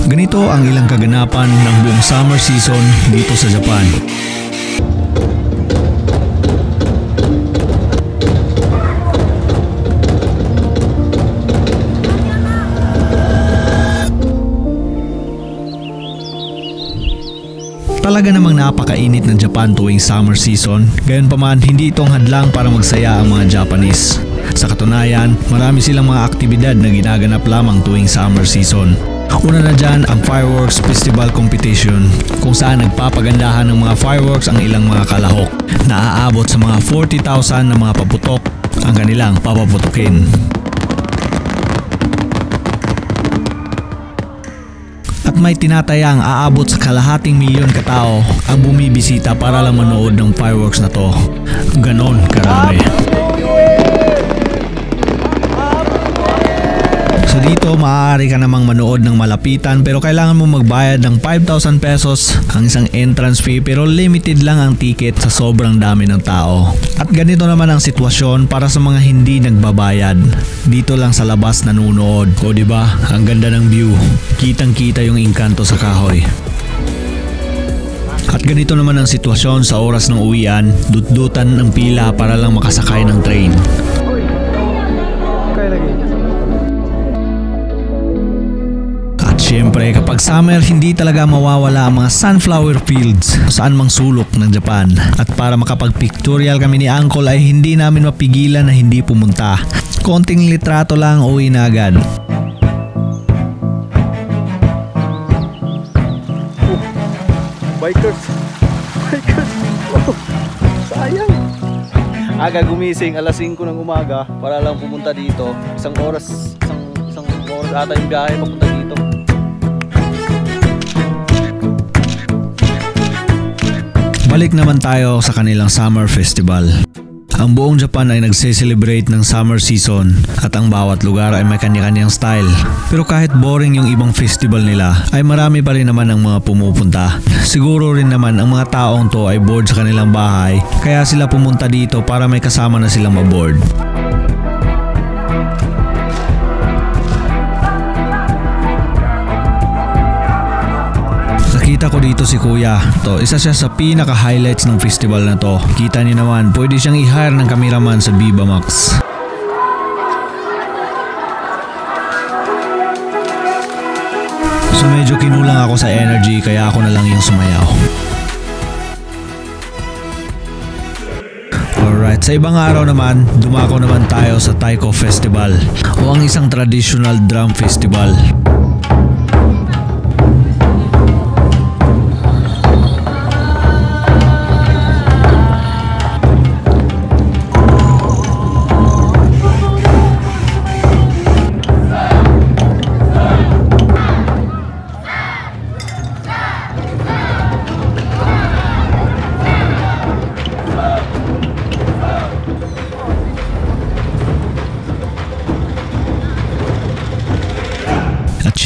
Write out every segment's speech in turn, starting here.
Ganito ang ilang kaganapan ng buong summer season dito sa Japan. Talaga namang napakainit ng Japan tuwing summer season, gayon pa man hindi itong hadlang para magsaya ang mga Japanese. Sa katunayan, marami silang mga aktibidad na ginaganap lamang tuwing summer season. Una na dyan ang Fireworks Festival Competition, kung saan nagpapagandahan ng mga fireworks ang ilang mga kalahok na aabot sa mga 40,000 na mga paputok ang kanilang papaputukin. At may tinatayang aabot sa kalahating milyon katao ang bumibisita para lang manood ng fireworks na to. Ganon karami. So dito maaari ka namang manood ng malapitan pero kailangan mo magbayad ng 5,000 pesos ang isang entrance fee, pero limited lang ang ticket sa sobrang dami ng tao. At ganito naman ang sitwasyon para sa mga hindi nagbabayad. Dito lang sa labas nanunood. O diba, ang ganda ng view. Kitang kita yung engkanto sa kahoy. At ganito naman ang sitwasyon sa oras ng uwian. Dut-dutan ng pila para lang makasakay ng train. Siyempre, kapag summer, hindi talaga mawawala ang mga sunflower fields saan mang sulok ng Japan. At para makapag-pictorial kami ni Uncle ay hindi namin mapigilan na hindi pumunta. Konting litrato lang, uwi na agad. Bikers! Sayang! Aga gumising, alas 5 ng umaga para lang pumunta dito. Isang oras ata yung biyahe papunta dito. Balik naman tayo sa kanilang summer festival. Ang buong Japan ay nagse-celebrate ng summer season at ang bawat lugar ay may kanya-kanyang style. Pero kahit boring yung ibang festival nila, ay marami pa rin naman ang mga pumupunta. Siguro rin naman ang mga taong to ay bored sa kanilang bahay, kaya sila pumunta dito para may kasama na silang maboard. Nakita ko dito si Kuya. To, isa siya sa pinaka-highlights ng festival na to. Kita niyo naman, pwede siyang i-hire ng cameraman sa Viva Max. So medyo kinulang ako sa energy kaya ako na lang yung sumayaw. Alright, sa ibang araw naman, dumako naman tayo sa Taiko Festival o ang isang traditional drum festival.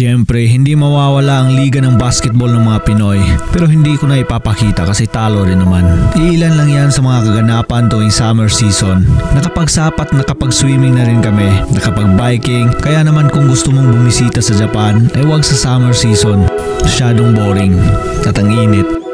Siyempre, hindi mawawala ang liga ng basketball ng mga Pinoy, pero hindi ko na ipapakita kasi talo rin naman. Iilan lang yan sa mga kaganapan tuwing summer season. Nakapagsapat, nakapag-swimming na rin kami, nakapag-biking, kaya naman kung gusto mong bumisita sa Japan, ay wag sa summer season. Masyadong boring at ang init.